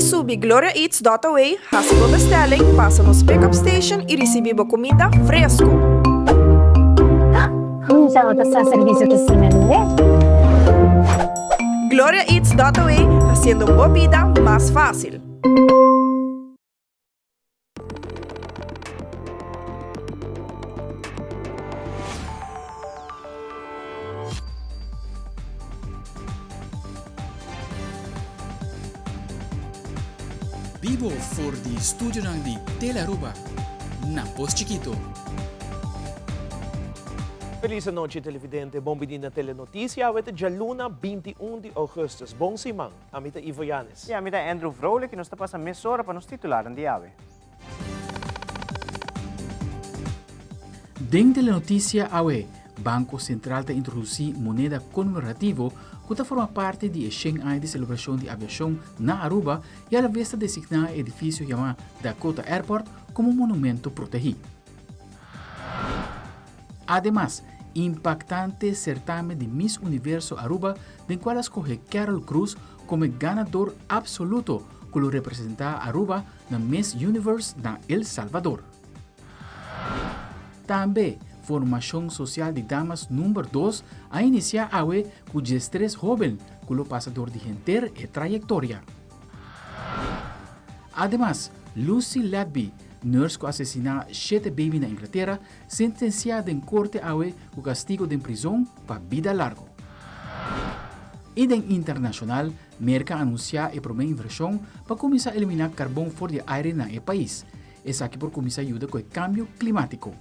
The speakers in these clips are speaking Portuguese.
subi gloriaeats.away, hace sua bestelling, passa nos pick-up station e recebe comida fresco. Minsan o sa servicio de cimende. gloriaeats.away, haciendo boa vida mais fácil. Vivo for di studio di Telaruba, na Pos Chiquito. Feliz noite, televidente. Bom dia na Telenotícia. Hoje é luna 21 de agosto. Bom simang. Amita Ivo Yanes. E amita Andrew Vrolijk, que nos está passando meia hora para nos titular em dia. Den Telenotícia awe, Banco Central te introduzir moneda comemorativo que forma parte de Shanghai de celebração de aviação na Aruba e a vez designar o edifício chamado Dakota Airport como monumento protegido. Además, impactante certamen de Miss Universo Aruba, del cual escoge Carol Cruz como ganador absoluto, que lo representa Aruba na Miss Universe na El Salvador. Também, formação social de damas número 2 a iniciar hoje com 13 jovens, com o passador de gente e trayectória. Además, Lucy Ladby, nurse que assassinou 7 bebês na Inglaterra, sentenciada em corte hoje com castigo de prisão para vida larga. E em internacional, Merca anuncia a primeira inversão para começar a eliminar carbono fora do ar no país. Isso aqui por começar a ajudar com o cambio climático.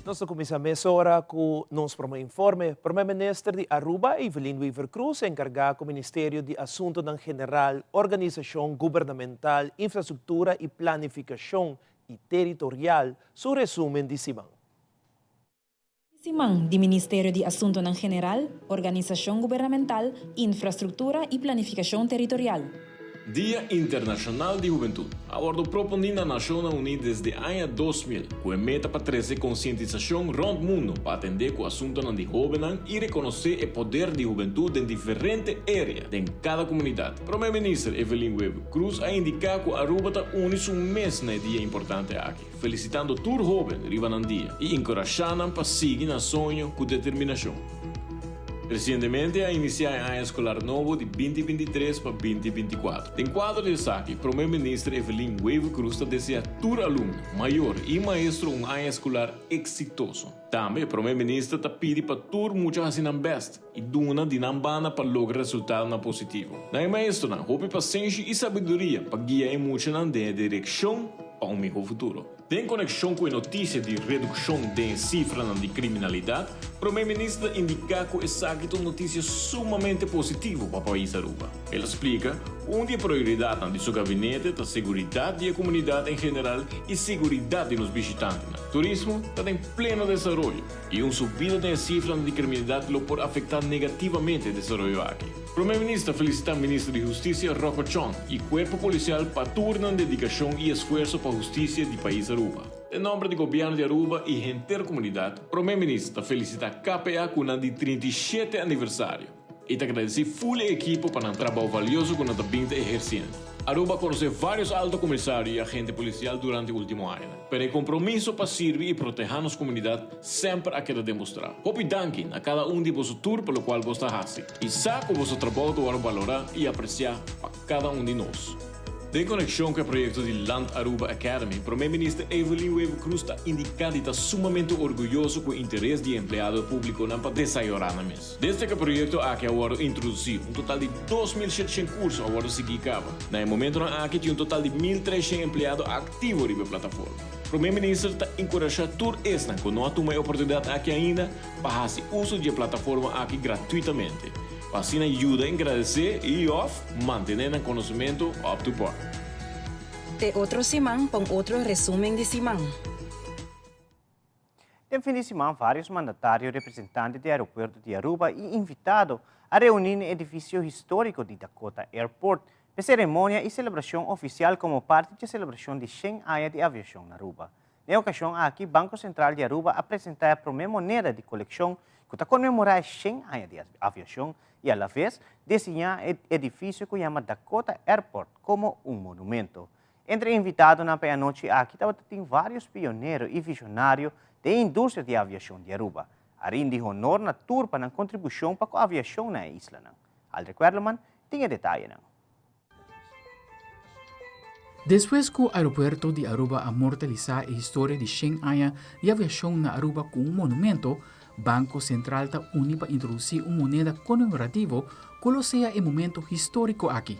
Nós começamos agora com nosso informe. O primeiro-ministro de Aruba, Evelyn Weaver Cruz, encarregado com o Ministério de Assuntos General, Organização Governamental, Infraestrutura e Planificação e Territorial, seu resumo de Simão. Simão, do Ministério de Assuntos General, Organização Governamental, Infraestrutura e Planificação Territorial. Dia Internacional de Juventude. Abordo propondo na Nações Unidas desde o ano 2000, com a meta para trazer conscientização rond mundo para atender com o assunto de jovens e reconhecer o poder de juventude em diferentes áreas de cada comunidade. Primeiro-Ministro Evelyn Weaver Cruz a indicar que Aruba está unindo um mês na dia importante aqui, felicitando todos os jovens riba no dia e encorajando para seguir na sonho com determinação. Recentemente, a iniciar a ano escolar novo de 2023 para 2024. Em quadro de destaque, o primeiro-ministro Evelyn Weaver Cruz deseja a todo aluno, maior e maestro ano escolar exitoso. Também, o primeiro-ministro pede para todos muitos assinam best e duna de nambana para lograr resultado positivo. Na maestro, houve paciência e sabedoria para guiar muitos na direção para melhor futuro. Em conexão com a notícia de redução de cifras de criminalidade, o primeiro-ministro indica que essa é uma notícia sumamente positiva para o país Aruba. Ele explica onde a prioridade de seu gabinete é a segurança da comunidade em geral e segurança dos visitantes. O turismo está em pleno desenvolvimento e uma subida de cifras de criminalidade pode afetar negativamente o desenvolvimento aqui. O primeiro-ministro felicita o ministro de Justiça, Rocco Chon, e o corpo policial para turnar dedicação e esforço para a justiça do país Aruba. Em nome do governo de Aruba e a inteira comunidade, o primeiro-ministro felicita a KPA com o 37 aniversário e agradece full a equipe para o trabalho valioso que está vindo exercendo. Aruba conheceu vários altos comissários e agentes policiais durante o último ano, mas o compromisso para servir e proteger a comunidade sempre a querer demonstrar. Hope danken a cada de vocês tour pelo qual você está fazendo e sabe que o vosso trabalho vai valorar e apreciar para cada de nós. Em conexão com o projeto de Land Aruba Academy, o primeiro-ministro Evelyn Weaver Cruz está indicando que está sumamente orgulhoso com o interesse de empregado público para desenvolver na mesa. Desde que o projeto aqui agora introduziu um total de 2.700 cursos agora se acaba. No momento aqui tem um total de 1.300 empregados ativos na plataforma. O primeiro-ministro está encorajando todos estes que não tomam a oportunidade aqui ainda para fazer uso da plataforma aqui gratuitamente. Assim ajuda a agradecer e manter o conhecimento up to par. De outro Simão com outro resumo de Simão. No fim de semana, vários mandatários representantes do aeroporto de Aruba e invitados a reunir no edifício histórico de Dakota Airport para cerimônia e celebração oficial como parte da celebração de 100 anos de aviação na Aruba. Na ocasião, aqui, Banco Central de Aruba apresentou a primeira moneda de coleção que está comemorar 100 anos de aviação e, a la vez, desenhar o edifício que chama Dakota Airport como monumento. Entre invitados na noite aqui, tem vários pioneiros e visionários da indústria de aviação de Aruba. A rinde honor na turpa na contribuição para a aviação na isla. Aldrich Werleman tem detalhe. Depois que o aeroporto de Aruba amortalizar a história de 100 anos de aviação na Aruba com monumento, Banco Central está unido para introduzir uma moneda comemorativa que seja um momento histórico aqui.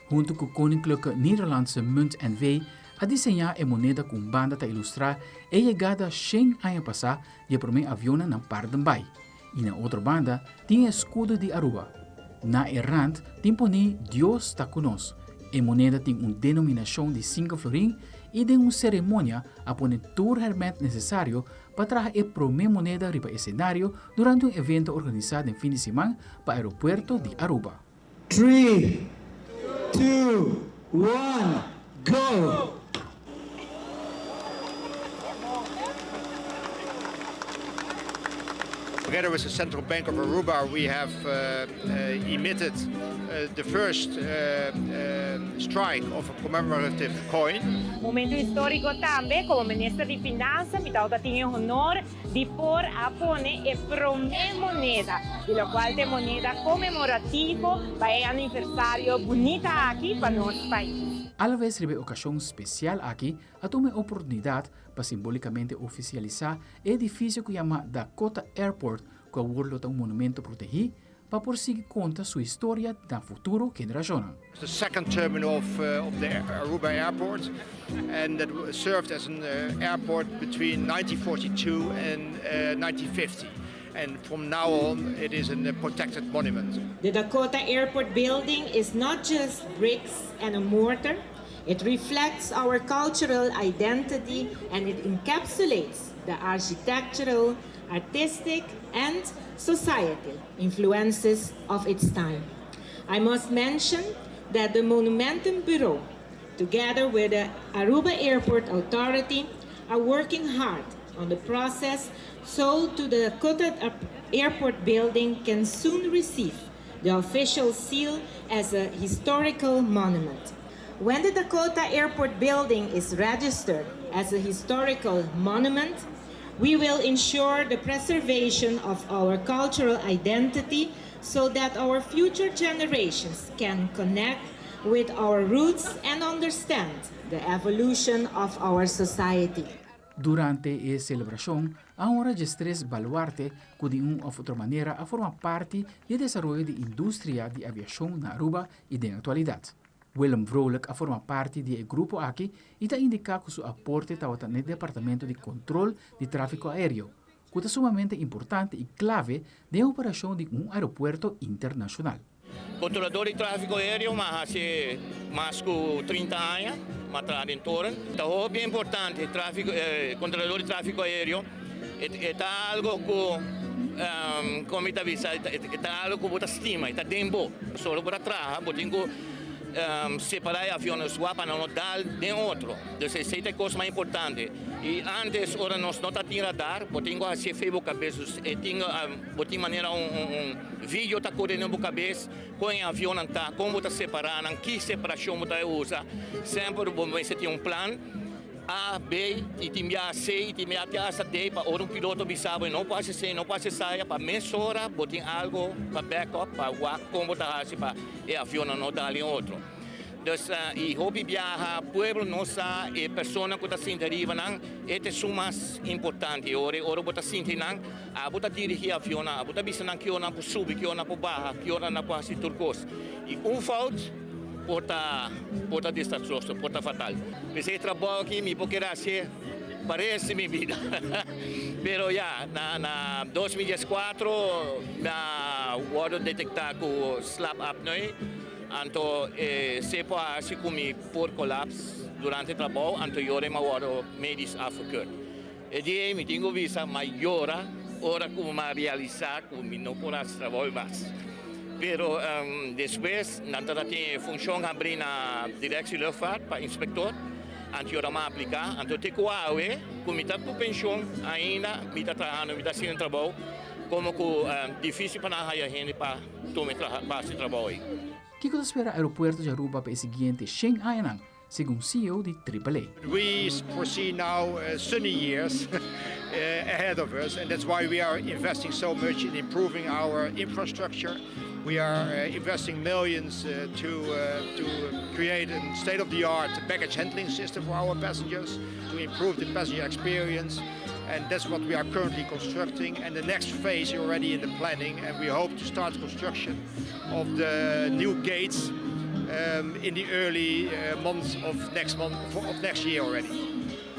Junto com o Koninklijke Nederlandse Munt en Wee, a desenhar a moneda com banda para ilustrar a chegada 100 anos passada de primeiro avião na Pardambay. E na outra banda, tem o escudo de Aruba. Na errant, tem poni Deus está conosco. A moneda tem uma denominação de 5 florim e tem uma cerimônia a pôr todo o hermético necessário para trazer a primeira moneda para o cenário durante um evento organizado em fim de semana para o aeroporto de Aruba. 3, 2, 1, go! Together with the Central Bank of Aruba, we have emitted the first strike of a commemorative coin. Momento histórico também, como ministro de Finanças, me tenho o honor de pôr a pone a primeira moneda, de lo qual é moneda comemorativa para o aniversário bonita aqui para nosso país. Al vez rebe ocasião especial aqui, a tome oportunidade para simbolicamente oficializar o edifício que chama Dakota Airport, que é um monumento protegido, para por seguir conta sua história na futuro geração. It's the second terminal of the Aruba Airport, and that served as an airport between 1942 and 1950. And from now on, it is a protected monument. The Dakota Airport building is not just bricks and a mortar. It reflects our cultural identity and it encapsulates the architectural, artistic, and societal influences of its time. I must mention that the Monumentum Bureau, together with the Aruba Airport Authority, are working hard on the process so to the Dakota Airport building can soon receive the official seal as a historical monument. When the Dakota Airport building is registered as a historical monument, we will ensure the preservation of our cultural identity so that our future generations can connect with our roots and understand the evolution of our society. Durante a celebração, há um registro baluarte que de uma ou outra maneira a forma parte do desenvolvimento da indústria de aviação na Aruba e na atualidade. Willem Vrolijk a forma parte do grupo aqui e está indicado que seu aporte está no Departamento de Controle de Tráfego Aéreo, que é sumamente importante e clave na operação de um aeroporto internacional. Controlador de tráfego aéreo, mas há mais de 30 anos, mas está em torno. Então, é bem importante, controlador de tráfego aéreo, é algo que, como está visto, é algo que você estima, está dentro. Só para trás, você tem que separar aviões para não dar de outro. Então, essa é a coisa mais importante. E antes, ora, nós não tínhamos radar, você tem que fazer a cabeça, você tem maneira vídeo está correndo na cabeça, com o avião está, como está separando, que separação você usa. Sempre você tem plano, A, B, e tem a C, e tem a D, para um piloto sabe, não pode ser, não pode sair, para mesurar, você tem algo para backup, para como está assim, para o avião não dar em outro. Então, e hobby viaja, pueblo nossa, e pessoa que está se deriva, é o mais importante. Ora você sente, você dirige o avião, você visa que você para subir, que você para baixar, que você para se turcos. E falta, porta desastroso, porta fatal. Pensei trabalho aqui, me porque ser parece minha vida. Pero já, na 2014, na hora de detectar que o slap apnoe, então se pode se comer por colapso durante o trabalho, então eu hora médicos africanos. E daí me tenho vista maior, hora como realizar, como não posso trabalhar mais. Pero depois, nós temos função abrir na direção de luchtvaart para inspector. anti-orama aplicar, anti-tecuawe, comita por pensão ainda, mita trabajando, mita sin trabalho, como que difícil para a gente para tomar base trabalho. Kiko espera aeropuerto de Aruba para o seguinte 100 anos, segundo CEO de AAA. We foresee now sunny years ahead of us, and that's why we are investing so much in improving our infrastructure. We are investing millions to create a state-of-the-art baggage handling system for our passengers, to improve the passenger experience, and that's what we are currently constructing. And the next phase is already in the planning, and we hope to start construction of the new gates in the early months of next year already.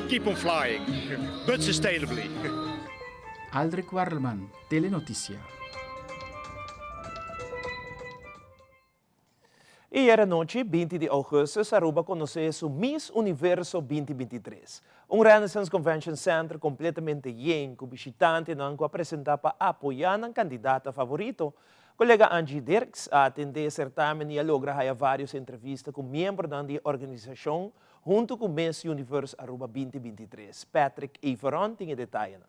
Keep on flying, but sustainably. Aldrich Warlman, Telenoticia. Ieri noche, 20 de agosto, Aruba conheceu o Miss Universo 2023. Renaissance Convention Center completamente lleno, com visitantes que apresentar para apoiar a candidata favorito. Colega Angie Dirks atendeu o certamen e logra várias entrevistas com membros da organização, junto com o Miss Universo Aruba 2023. Patrick Everon tem detalhes.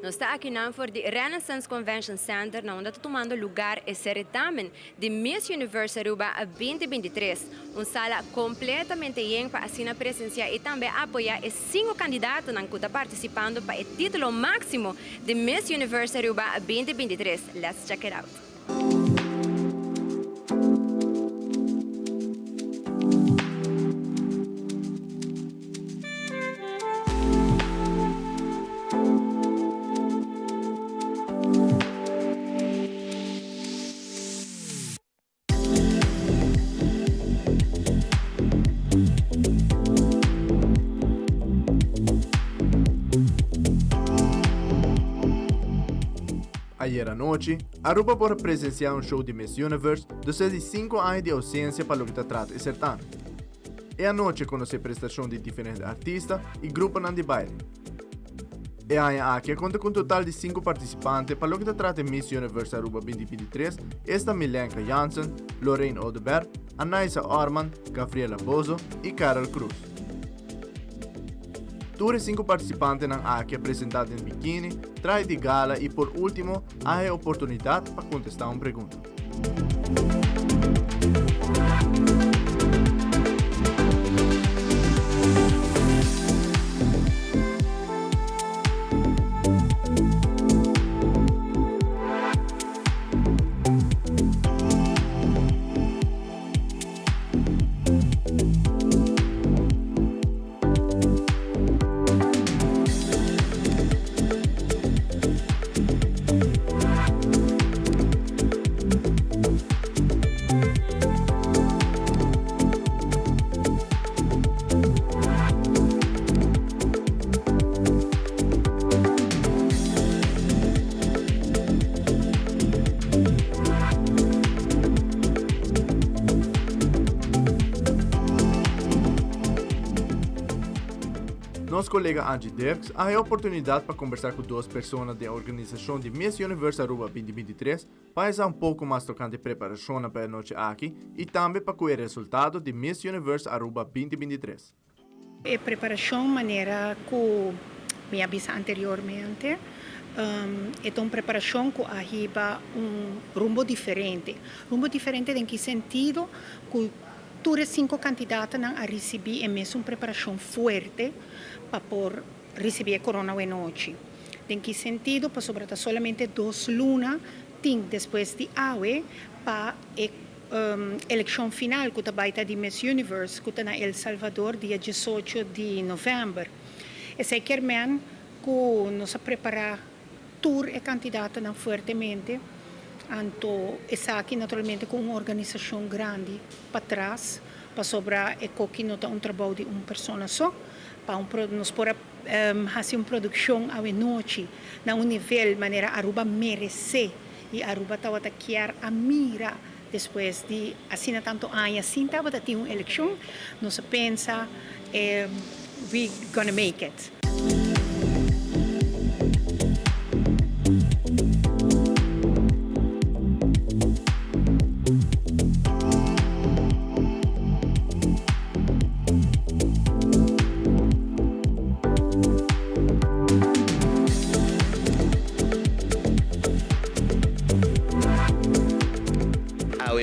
Nós estamos aqui na Renaissance Convention Center, onde está tomando lugar o certamen de Miss Universe Aruba 2023. Uma sala completamente cheia para assim presenciar e também apoiar os 5 candidatos que estão participando para o título máximo de Miss Universe Aruba 2023. Let's check it out. Ayer anoche, Aruba por presenciar um show de Miss Universe depois de 5 anos de ausência para o que trata o certame. E anoche conhece a prestação de diferentes artistas e grupos de baile. E a aqui conta com um total de 5 participantes para o que trata Miss Universe Aruba 2023, esta Milenka Jansen, Lorraine Odeberg, Anaisa Orman, Gabriela Bozo e Carol Cruz. Todos 5 participantes não aqui apresentados em biquíni, traje de gala e por último, há a oportunidade para contestar uma pergunta. Nosso colega Angie Dirks há a oportunidade para conversar com 2 pessoas da organização de Miss Universe Aruba 2023 para fazer pouco mais tocante preparação para a noite aqui e também para conhecer o resultado de Miss Universe Aruba 2023. A preparação maneira que me avisa anteriormente é uma preparação que arriba rumbo diferente em que sentido que todos os 5 candidatos a receber a mesma preparação forte para por receber a corona de noite. Em que sentido, para sobretudo solamente 2 lunas tem depois de AUE para a eleição final que vai estar de Miss Universe que está na El Salvador dia 18 de novembro. E sei que nós preparar tour e candidato fortemente. Então, está aqui naturalmente com uma organização grande para trás, para sobrar e que não está trabalho de uma pessoa só, para nós poder fazer uma produção à noite, na nível maneira Aruba merece e Aruba estava a querer a mira depois de assim tanto anos, assim estava a ter uma eleição, nós pensa we gonna make it.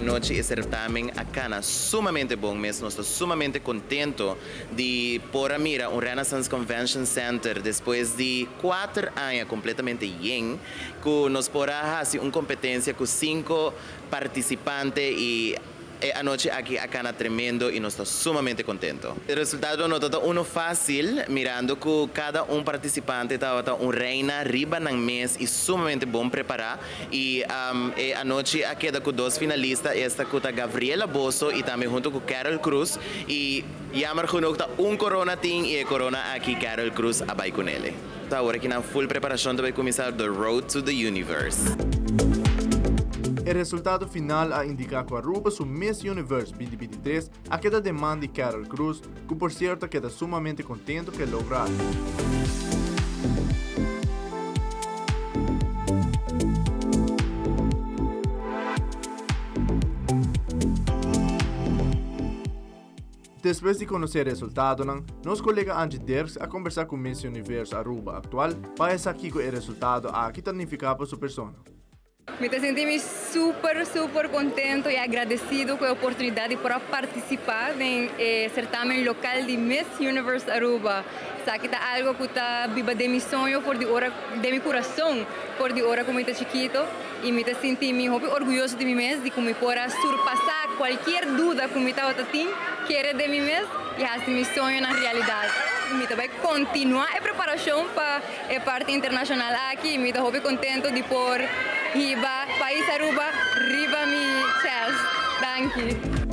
noche el certamen acá, sumamente bom mesmo, estou sumamente contento de por mira un Renaissance Convention Center después de 4 años completamente bien, que nos porá hacer una competencia con 5 participantes y anoche aquí acá tremendo y nos está sumamente contento. El resultado no está uno fácil, mirando que cada un participante estaba un reina arriba en mes y sumamente bom preparado. Y anoche queda con 2 finalistas, esta que está Gabriela Bosso y también junto con Carol Cruz. Y llamar junto un corona team y el corona aquí Carol Cruz a con él. Ahora que en full preparación debe comenzar The Road to the Universe. El resultado final ha indicado que Aruba su Miss Universe 2023 a queda de Mandy Carol Cruz, que por cierto queda sumamente contento que lograr. Después de conocer el resultado, nuestro colega Angie Derks a conversar con Miss Universe Aruba actual para saber que el resultado ha que significa para su persona. Me senti super contento e agradecido com a oportunidade para participar no certamen local de Miss Universe Aruba. Sabe que é algo que está viva de meu sonho, de meu coração, por de hora como está chiquito. E me senti muito orgulhoso de mim mesmo, de como poder surpassar qualquer dúvida que me estava tendo, que era de mim mesmo, e fazer meu sonho na realidade. Me vai continuar a preparação para a parte internacional aqui. Me estou contente de pôr riba país Aruba riba mi chest. Thank you.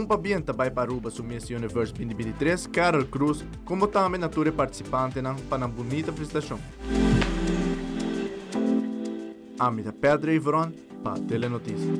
Pabienta vai para Aruba su Miss Universe 2023, Carol Cruz, como também natura participante para uma bonita prestação. Amida Pedro Ivron para Telenotícias.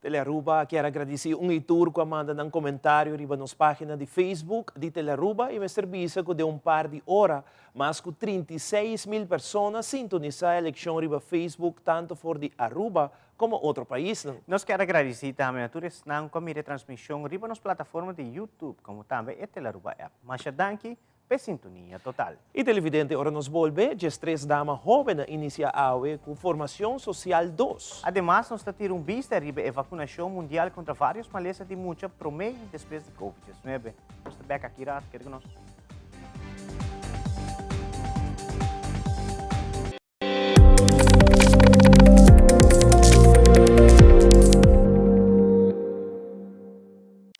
Telearuba quer agradecer tour que manda um comentário riba nas páginas de Facebook de Telearuba e me serviço que de par de horas, mais que 36.000 pessoas sintonizar a eleição riba Facebook, tanto for de Aruba como outro país. Nós queremos agradecer também a todos que me retransmissão riba nas plataformas de YouTube, como também a Telearuba app. Mas danke per sintonia total. E televidente, ora nos volve, de 3 damas jovens inicia AUE com Formação Social 2. Además, nos está tirando vista riba a vacinação mundial contra vários malezas de muita promedio depois de Covid-19. Nós está back aqui, quer conosco.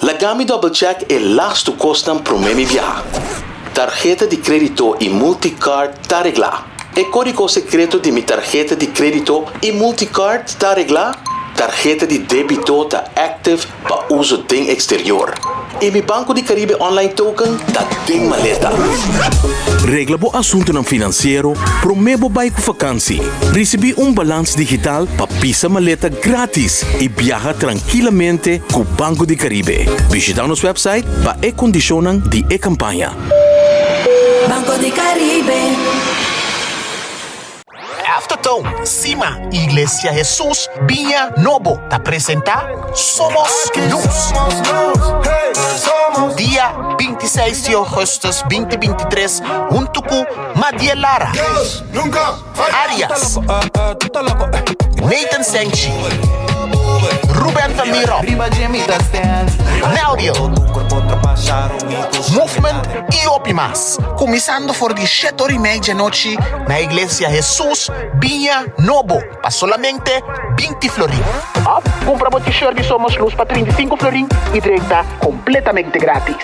La Gami Double Check é lasto costam promemi viajar. Tarjeta de crédito e multicard está arreglada. E código secreto de minha tarjeta de crédito e multicard está arreglada. Tarjeta de débito está active para uso em exterior. E meu Banco de Caribe Online Token está em maleta. Regla bo assunto ng financeiro, promebo bay ko vakansi. Recebi balance digital pa pisa maleta gratis e viaja tranquilamente com Banco de Caribe. Visita nosso website pa e-condicionan di e-campanya. Banco de Caribe. Aftertown, Cima, Iglesia Jesús, Viña Novo, te presenta Somos Luz. Dia 26 de agosto 2023, junto com Madia Lara, Arias, Nathan Senchi, Ruben Tamiro, Naudio, Movement e Opimas. Começando por 7h30 da noite na Iglesia Jesús, Viña Novo, para solamente 20 florin. Compra o t-shirt de Somos Luz para 35 florin e 30 completamente grátis.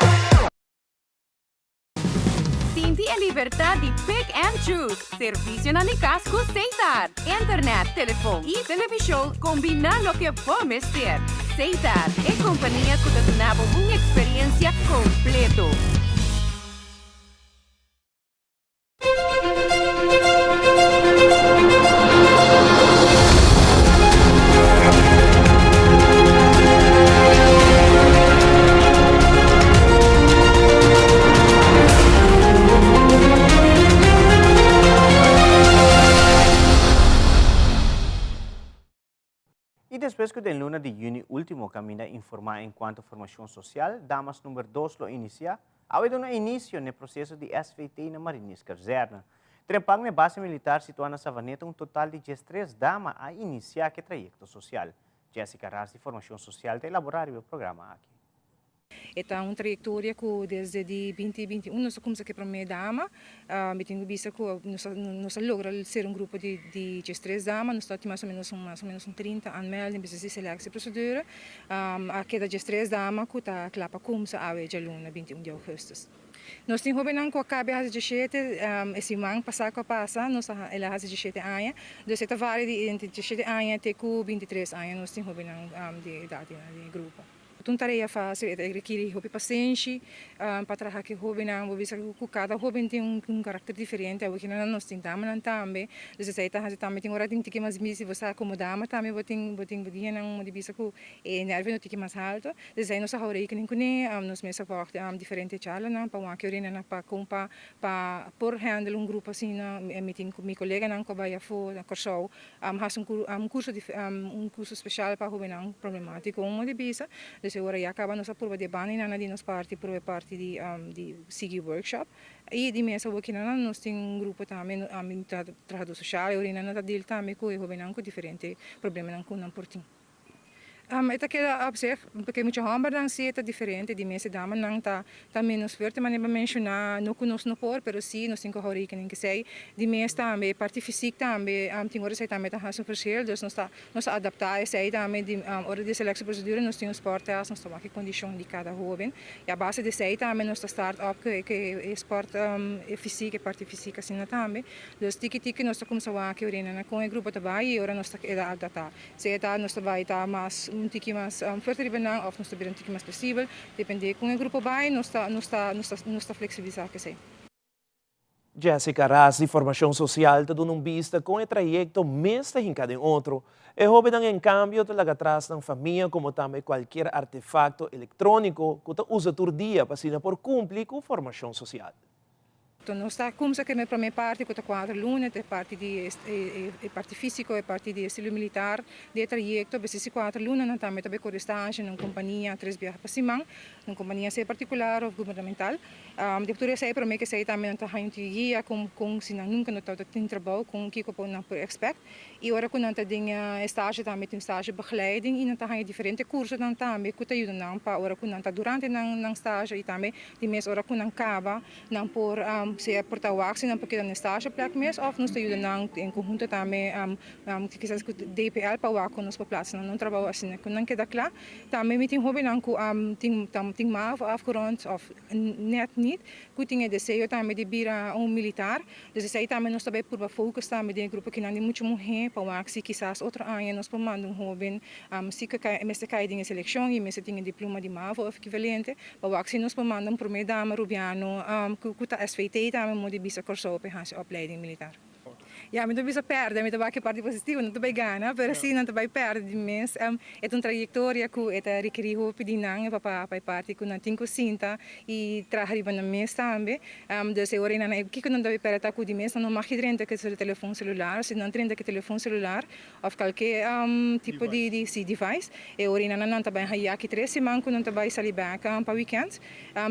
Sinti a liberdade de pick and choose. Serviço na Nicasco Cesar. Internet, telefone e televisão combina lo que vamos ter. Cesar é companhia que te dá uma experiência completa. E depois que o luna de junho último camina informar em quanto à formação social, damas número 2 lo inicia, ao dar início no processo de SVT na Marinis Caserna. Trepang na base militar situada na Savaneta, total de 13 damas a iniciar que trayecto social. Jessica Ras, de Formação Social, de elaborar o programa aqui. Está uma trajetória que desde 2021 nós começamos aqui para a dama, me tenho visto que nós logramos ser um grupo de 13 damas, nós estamos mais ou menos 30 anmelden, precies de selectieprocedure, aqui da 13 damas que está clapa começa a ver na 21 de agosto. Nós temos hoje com a cabeça de 17, esse ano passar com passa, nós ela has de 17 anos, então está vários de 17 anos até 23 anos, nós temos hoje de idade de grupo. Uma tarefa fácil, requer paciência, para trabalhar que jovem não, cada jovem tem caráter diferente, porque nós tentamos também, então se está também tem hora tem que mais misi você acomodar, mas também botem dia não de bisa que nervo não tem que mais alto, então nós agora aí que nós mesmo porta diferente charla não para uma que orina para compa para por handle grupo assim na meeting com meu colega não que vai a for na corso curso especial para jovem não problemático de bisa ora já acaba nossa prova de bani na nos parte de seguir workshop e de mesa aqui nós tem grupo também trabalho social e na nada deal também com o diferente problema não com portinho. Ita kaya observe porque muita hambar dan si ita diferente di mesa dama nang ta menos forte mas nem mencionar no conosco no por pero sim nós temos que horir que nem que sei di mesa também parte física também tem hora sei também tá raso verschil dus nós adaptar sei também de hora de seleção procedura nós temos esporte nós estamos aqui condição de cada jovem e a base de sei também nós start up que esporte física parte física assim também dus tiki nós começamos aqui orina na com o grupo trabalho e ora nós está adaptar sei tá nós vai tá mais tiki mais forte de benang of nós também tiki mais flexível depende com o grupo vai nós está flexibilizar que sei. Jessica Ras, de Formação Social, te dando vista com o trajeto mês em cada outro. E jovem em cambio te laga atrás na família como também qualquer artefacto eletrônico que te usa todo dia para por cumprir com Formação Social. Então, nós está como se que a primeira parte que está 4 lunes, a parte de parte física, a parte de estilo militar, de trajeto, esses 4 lunes nós também com estágio na companhia 3 viagens para cima, na companhia sei particular ou governamental. Depois sei para mim que sei também está indo guia com se nunca não está tem trabalho com que eu não por expect. E agora quando nós tem estágio também tem estágio begeleiding e nós está indo diferente cursos nós também que ajuda não para agora quando nós está durante na estágio e também de mês agora quando acaba não por se é portar o axi não porque na estágio plek mês of nós ajuda não em conjunto também que quizás com DPL para o axi nos plaats não trabalho assim quando não queda claro também me tem hobby não tem mais afgerond of net niet que tinha desejo também de vir a militar dus aí também nós também por focus também de grupo que não tem muito morrer para o axi quizás outro ano nós pomando jovem se que mestre cai de seleção e mestre tinha diploma de MAVO ou equivalente para o axi nós pomando primeira dama Rubiano que está SVT também mo de bisa corso para a opleiding militar. Ja, me bisa perde, me vai que parte positiva, não vai ganhar, mas sim não vai perder, mas é uma trajetória que é requerir o pedinang para parte que não tem que sinta e trabalhar na mesa também, dus agora não que não deve perder com de mesa, não mais renda que o telefone celular, se não renda que telefone celular ou qualquer tipo de device, e agora não também aí aqui 3 semanas não vai sair back para weekends,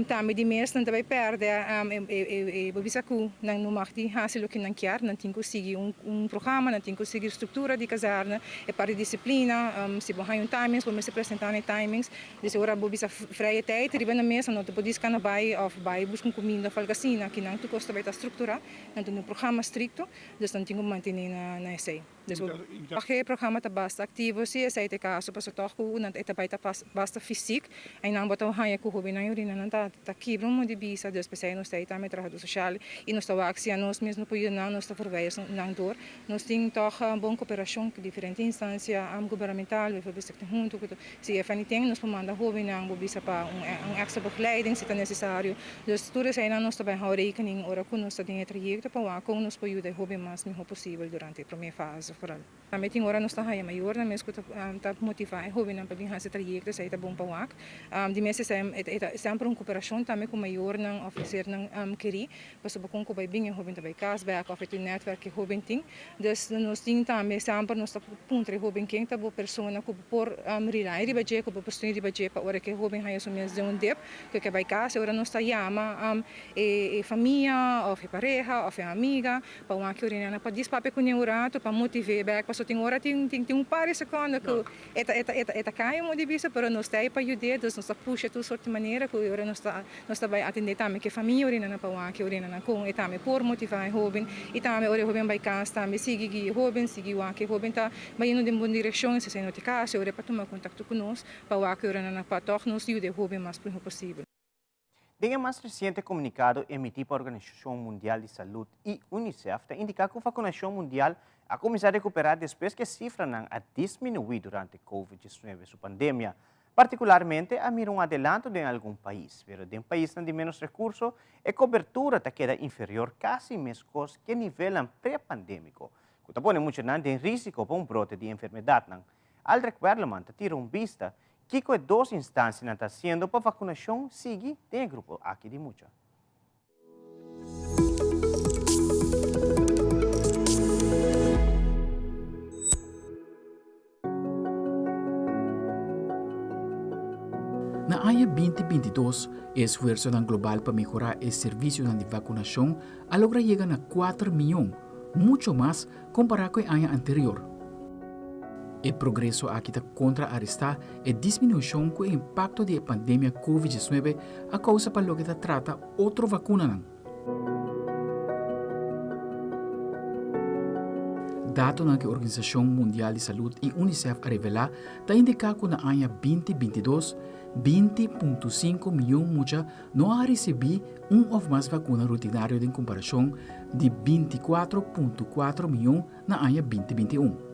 também de mesa não vai perder, e bisa que não mais de hasil que não quer, não tem que seguir programa, não tem que seguir estrutura de casarna, é para disciplina, se você timings, você se apresentar em timings, desse hora você freie tijd, riba na mesa, não te pode estar na bai of bai buscar comida falgacina, que não tu custa vai estar estrutura, não tem um programa stricto, dus não tem que manter na essay. Dus o programa está bastante ativo, se essa é caso para sotor que não está bastante físico, aí não botar o raio que o hobby não urina não está quebra de bisa, dus pensei nós está também trabalho social e nós está axia nós mesmo por não nós está forveios não dor, nós tem toch boa cooperação com diferentes instâncias governamental, we verbeteren junto, se é anything nós manda hobby não bisa para extra begeleiding se é necessário, dus tudo isso aí nós também há rekening ora com nós tem trajeto para com nós pode ajudar hobby mais melhor possível durante a primeira fase. Também tem hora nós está aí maior, na mesma que está motivar jovem para vir esse trajeto, isso aí está bom para o ac. De mês é sempre uma cooperação também com maior não oferecer não querer, para saber como vai bem jovem também casa, vai a oferecer network que jovem Robin ting. Dus nós ting também sempre nós tá puntre Robin king tá bo persona que por rely riba je que bo postini riba je pa ora que Robin haja so mes de um dep que vai casa ora nós tá chama e família ou pareja ou amiga pa uma que orina pa dispape com neurato pa motivar back pa so ting ora ting par de seconde que eta cai mo divisa pero nós tá pa ajudar dus nós tá puxa tu sorte maneira que ora nós tá vai atender também que família orina na pa uma que orina na com eta me por motivar Robin e também ora Robin vai casa também sigue Robin sigue uma que Robin tá vai indo de boa direção se não te casa ora para tomar contato conosco para uma que ora na pa toch nos ajude Robin mais possível. En el más reciente comunicado emitido por la Organización Mundial de Salud y UNICEF, indica que la vacunación mundial ha comenzado a recuperar después que cifras han disminuido durante COVID-19, su pandemia. Particularmente, ha habido un adelanto en algún país, pero en países de menos recursos, la cobertura queda inferior casi mescos que nivel pré-pandémico, que te pone mucho en riesgo para un brote de enfermedad. Al requerimiento, tira un vista que com duas instâncias está sendo para vacunação sigue tem grupo aqui de mucha. Na área 2022, o esforço global para melhorar o serviço de vacinação a logra chegar a 4 milhões, muito mais comparado com o ano anterior. O progresso aqui está contra-arrestar a diminuição com o impacto da pandemia COVID-19 a causa para o que trata outra vacuna. Dados que a Organização Mundial de Saúde e UNICEF revela está indicar que na ano 2022, 20,5 milhões não ha recebido ou mais vacuna rutinária em comparação de 24,4 milhões na ano 2021.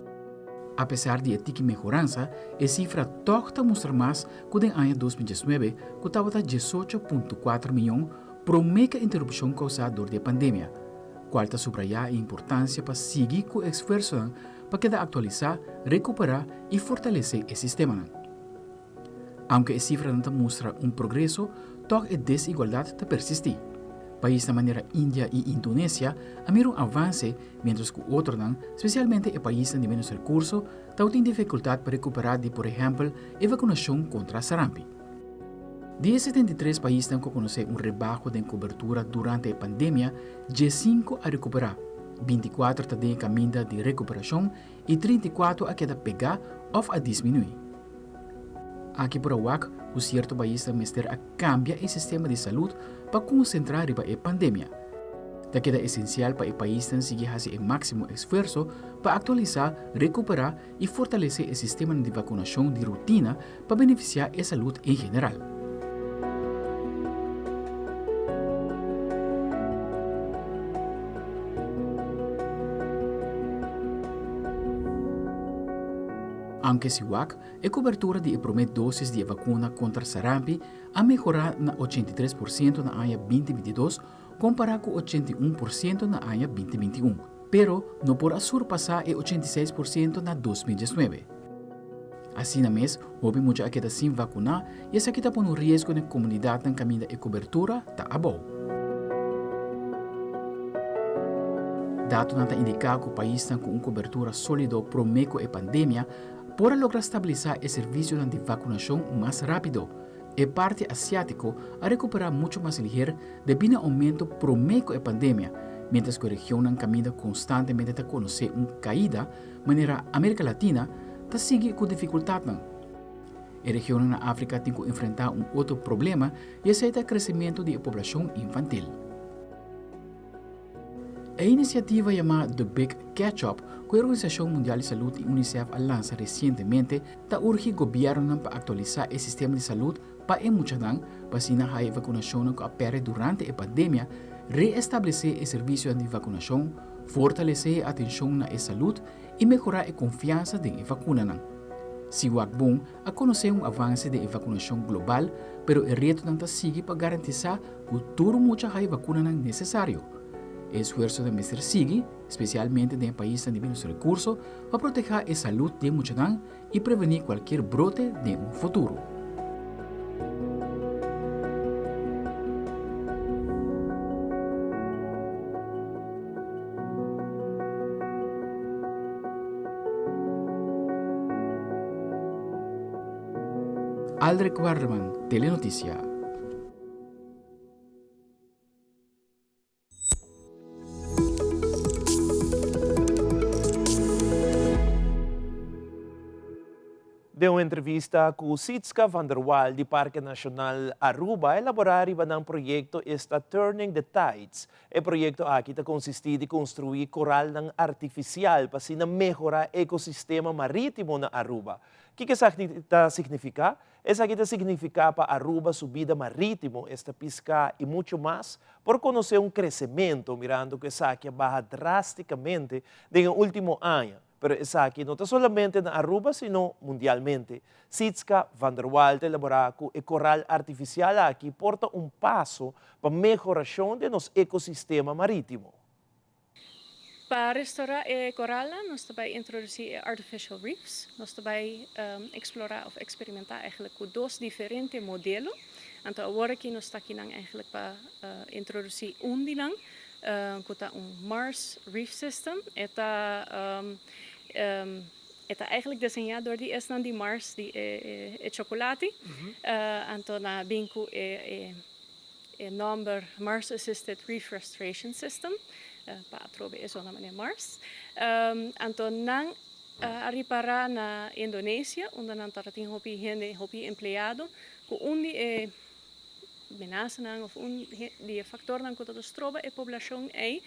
Apesar de esta melhorança, a cifra toca mostra mais que no ano 2019, que estava 18,4 milhões por meia interrupção causada por a pandemia. Quarta subrayar a importância para seguir com o esforço para que atualizar, recuperar e fortalecer o sistema. Aunque a cifra não mostra progresso, toca a desigualdade persiste. Países da maneira Índia e Indonésia amiram avanço, mientras que outros, especialmente em países de menos recursos, têm dificuldade para recuperar de, por exemplo, a vacinação contra a sarampi. De 73 países que conhecem rebaixo de cobertura durante a pandemia, 5 a recuperar, 24 estão em caminho de recuperação e 34 a queda pegar ou a diminuir. Aqui por UAC, o certo país mister a cambiar o sistema de saúde para concentrar para a pandemia. Da queda essencial para o país seguir a fazer o máximo esforço para atualizar, recuperar e fortalecer o sistema de vacinação de rotina para beneficiar a saúde em geral. Aunque se UAC, a cobertura de primeira doses de vacuna contra sarampi a melhorar na 83% na ano 2022, comparado com 81% na ano 2021, pero não por surpassar a 86% na 2019. Assim mesmo, houve muita queda sem vacinar e essa está pondo risco na comunidade na caminho da cobertura está a bom. Dados não indicam que o país está com uma cobertura sólida para meio a pandemia, para lograr estabilizar o serviço de vacinação mais rápido. A parte asiática a recuperar muito mais ligeiro devido ao aumento por meio da pandemia, mientras que a região caminha constantemente a conhecer uma caída, maneira América Latina está sigue com dificuldade. A região na África tem que enfrentar outro problema e esse é o crescimento da população infantil. A iniciativa chamada The Big Catch-up, que a Organização Mundial de Saúde e UNICEF lançou recentemente, está urge o governo para atualizar o sistema de saúde para emuchadang, para a vacinação que opera durante a pandemia, reestabelecer o serviço de vacinação, fortalecer a atenção na saúde e melhorar a confiança da vacuna. Se o bom a conhecer avanço da vacinação global, pero o reto não está seguir para garantir que todo mundo a vacuna necessário. O esforço de Mr. Sigui, especialmente em países de menos recursos, para proteger a saúde de muitos e prevenir qualquer brote de futuro. Aldrich Warman, Telenoticia. De uma entrevista com Sitzka van der Waal, do Parque Nacional Aruba, elaborar um projeto está Turning the Tides. O projeto aqui está consistir de construir coral artificial para assim melhorar o ecossistema marítimo na Aruba. O que isso significa? Isso aqui significa para Aruba subida marítimo, esta pesca e muito mais, por conhecer crescimento, mirando que isso aqui barra drasticamente no último ano. Pero essa aqui não está somente na Aruba, sino mundialmente. Sitzka van der Waal elaborar com o coral artificial aqui porta passo para a melhoração de nosso ecossistema marítimo. Para restaurar o coral, nós também introduzir artificial reefs. Nós também explorar ou experimentar eigenlijk com dois diferentes modelos. Então agora aqui nós está aqui eigenlijk para introduzir dilang, com Mars Reef System. Está eigenlijk desenhado door die Estland die Mars die chocolate. Então na binku number Mars Assisted Reef Restoration System. Para trobe é na maneira Mars. Então nang aripara na Indonésia, onde nang tarating hopi empleado, com menace of die factor nang kota dos troba e população é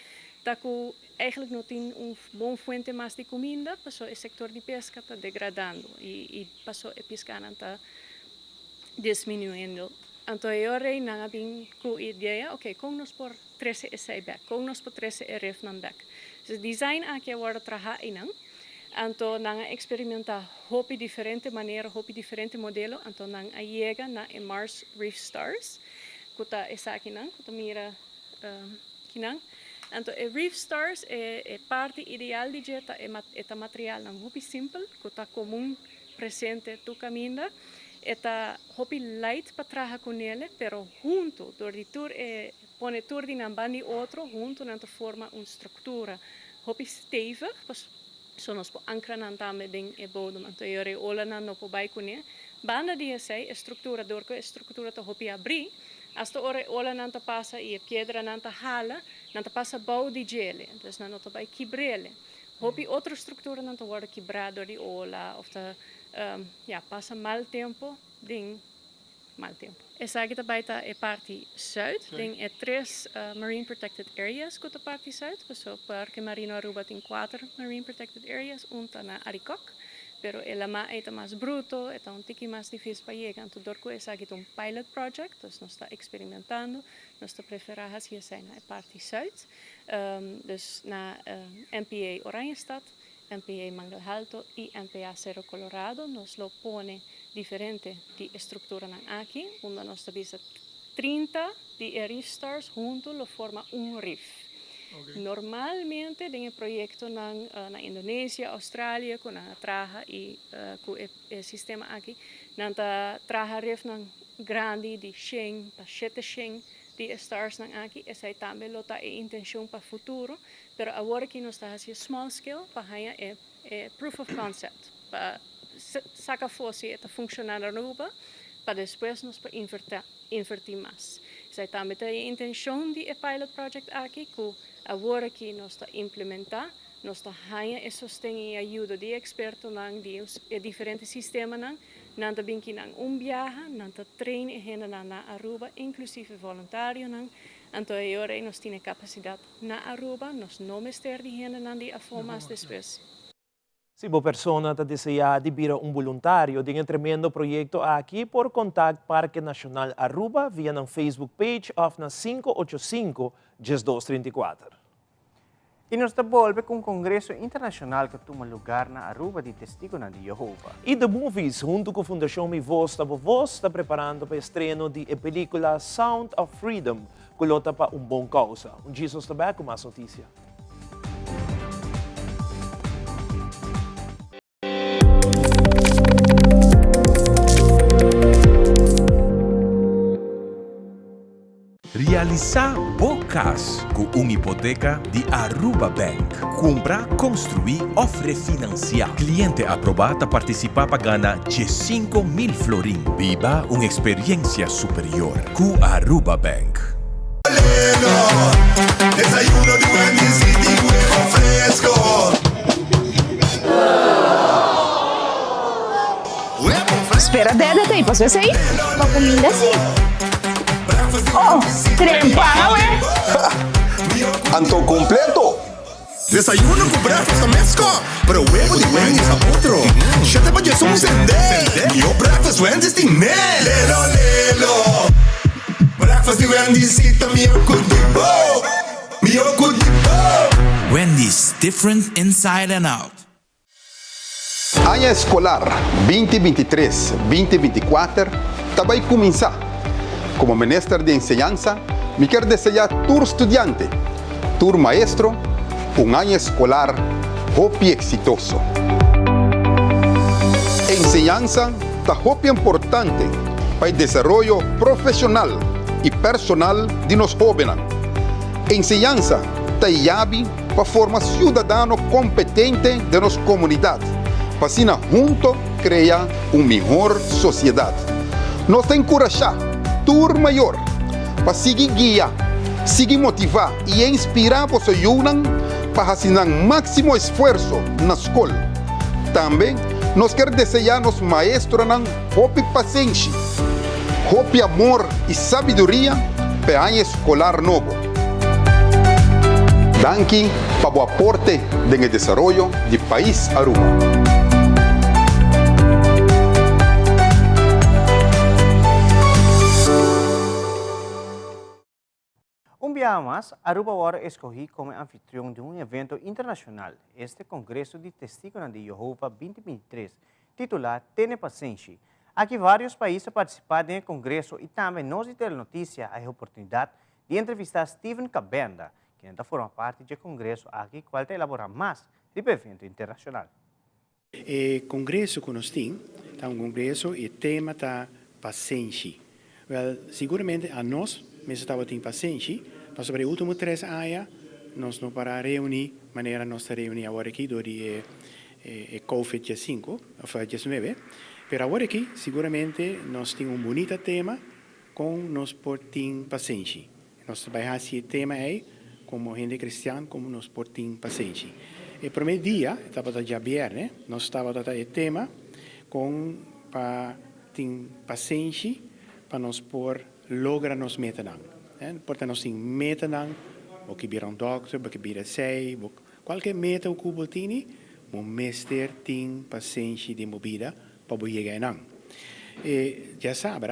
taku eigenlijk não tem bom fuente mais de comida, passou o setor de pesca está degradando e passou a pesca está diminuindo. Então eu rei não havia com ideia, ok, como nós por 13 essay back, como nós por 13 ref nan back. Dus design aqui agora trabalhar inang. Então nang experimentar hopi diferente maneira, hopi diferente modelo, então nang chega na Mars Reef Stars, kuta essa aqui nang, kuta mira kinang. Então, Reef Stars é parte ideal de jeta é material não hopi simples, que está comum presente tu caminha, é hopi light para trabalhar com ele, pero junto, door tur pone tur di nan bandi outro, junto não forma uma estrutura hopi stevig, so nós po ancra nan tame ding e bodem, então eu ola nan no po bai com ele, banda dia sei estrutura door que estrutura to hopi abrir. Als de ola nanta passa e a piedra nanta hala, nanta passa bau di gele, dus nanta vai quibrele. Hopi outra estrutura nanta worden quebrado di ola, of passa mal tempo, ding mal tempo. Essa aqui também é parte zuid, ding é 3 marine protected areas com a parte zuid, so Parque Marino Aruba tem 4 marine protected areas, uma na Arikok. Pero el ama é mais bruto, é um tiki mais difícil para chegar. Então, dorco essa aqui um pilot project, nós está experimentando, nós está preferando assim na parte sul, dus na MPA Oranjestad, MPA Mangalhalto e MPA Cerro Colorado, nós lo pone diferente de estrutura aqui, onde nós está 30 de reef stars junto lo forma reef. Okay. Normalmente, em projeto na Indonésia, Austrália, com a traja e com o sistema aqui, na traja ref grande de 100 para 700 de stars aqui, essa também lota a intenção para o futuro, mas agora que nós estamos fazendo small scale, para é proof of concept, para sacar fosse eta funcionar na Aruba, para depois nós para invertir mais. Essa também tem a intenção de pilot project aqui, que agora que nós está implementar, nós está ganhando e sustém e ajuda de expertos de diferentes sistemas, não também que não viaja, não treina e na Aruba, inclusive voluntário, então agora nós temos capacidade na Aruba, nós não mestre de gente de afomas depois. Se a pessoa deseja de vir voluntário de tremendo projeto aqui, por contato Parque Nacional Aruba via na Facebook page of na 585-1234. E nós devolve com um congresso internacional que toma lugar na Aruba de Testigo de Jehová. E The Movies, junto com a Fundação Mi Voz, está preparando para o estreno de película Sound of Freedom, que lota para bom causa. Jesus também com mais notícia. Realizar casa com uma hipoteca de Aruba Bank. Compra, construir ou refinanciar. Cliente aprovado a participar para ganhar de 5.000 florin. Viva uma experiência superior com Aruba Bank. Desayuno de Wendy's y de huevo fresco. Espera, Deda, tem posso ver isso aí? Uma comida assim. Oh, trempão, Anto completo. Desayuno con breakfast fresco, pero huevo de Wendy's a otro. Ya te vayas un sender. Yo breakfast Wendy's de mel. Lelo, lelo. Breakfast de Wendy's y también kudibo. Mio kudibo. Wendy's, different inside and out. Año escolar 2023-2024 vai começar. Como ministro de enseñanza, me quero desejar tur estudiante, tur maestro, año escolar hopi exitoso. Enseñanza está hopi importante para el desarrollo profesional y personal de los jóvenes. Enseñanza está llave para formar ciudadano competente de nuestra comunidad. Para assim, junto, criar uma melhor sociedade. Nós encorajar tur maior para seguir guiar, seguir motivar e inspirar você junam para assim máximo esforço na escola. Também nós queremos desejar nos maestros hopi paciência, hopi amor e sabedoria para o ano escolar novo. Danke para o aporte no desenvolvimento do país Aruba. Un día más, Aruba ahora escogí como anfitrión de un evento internacional, este Congreso de Testigos de Jehová 2023, titulado Tiene Paciencia. Aquí varios países participaron del Congreso y también nos dio la noticia a la oportunidad de entrevistar a Steven Cabenda, quien forma parte del Congreso aquí, cual te elabora más del evento internacional. El Congreso que nós temos é Congreso e o tema está paciência. Seguramente a nós, mesmo estava tendo paciência, mas sobre os últimos 3 anos, nós não para reunir, maneira nós reunir agora aqui, do COVID-19, ou 19, mas agora aqui, seguramente, nós temos bonito tema com nós por ter paciência. Nós trabalhamos esse tema aí, como gente cristã, como nós por ter paciência. O primeiro dia, estava já viernes, nós estava tratando o tema para ter paciência, para nós por lograr nos metas. Portanto, nós temos metas, o que vir doctor, o que vir qualquer meta que você tem, o mestre tem paciência de movida para chegar. Já sabe,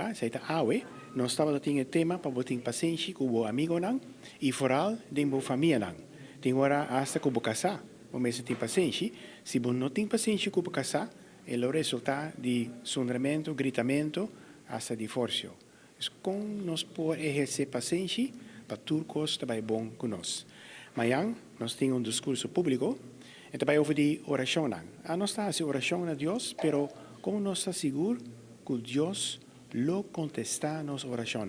nós estamos tendo o tema para ter paciência com o amigo e fora de a família. Tem hora hasta que você casar. O mesmo tem paciência. Se você não tem paciência com o casar, é o resultado de sangramento, gritamento, hasta divórcio. Como nós podemos exercer paciência para tudo que está bom conosco. Amanhã nós temos discurso público e também houve oração. Nós estamos oração a Deus, mas como nós estamos seguros que Deus lo contesta nossa oração.